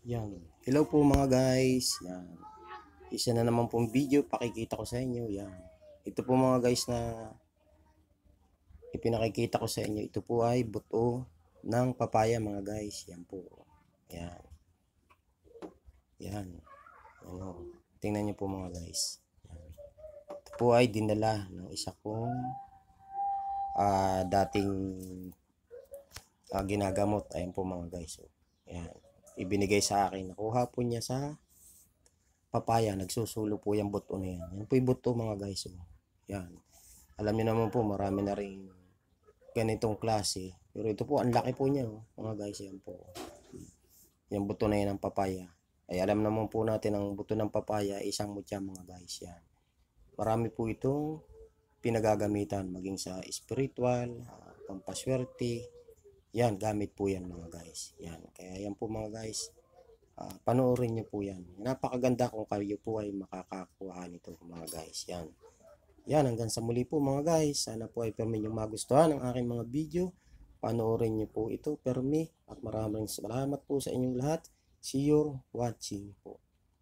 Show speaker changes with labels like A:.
A: Yan. Hello po mga guys. Yan. Isa na naman pong video pakikita ko sa inyo. Yan. Ito po mga guys na ipinakikita ko sa inyo. Ito po ay buto ng papaya mga guys. Yan po. Yan. Yan. Ano. Tingnan niyo po mga guys. Yan. Ito po ay dinala ng isa kong dating ginagamot. Ayan po mga guys. So, yan. Ibinigay sa akin. Nakuha po niya sa papaya. Nagsusulo po yung buto na yan. Yan po yung buto mga guys. So, yan. Alam niyo naman po, marami na rin ganitong klase. Pero ito po, ang laki po niya. Mga guys, yan po. Yung buto na yan ng papaya. Ay alam naman po natin ang buto ng papaya, isang mutya mga guys. Yan. Marami po itong pinagagamitan. Maging sa spiritual, pampaswerte. Yan, gamit po yan mga guys. Yan. Kaya yan po mga guys. Panoorin nyo po yan. Napakaganda kung kayo po ay makakakuha nito mga guys. Yan. Yan, hanggang sa muli po mga guys. Sana po ay permi nyo magustuhan ang aking mga video. Panoorin nyo po ito permi. At maraming salamat po sa inyong lahat. See you watching po.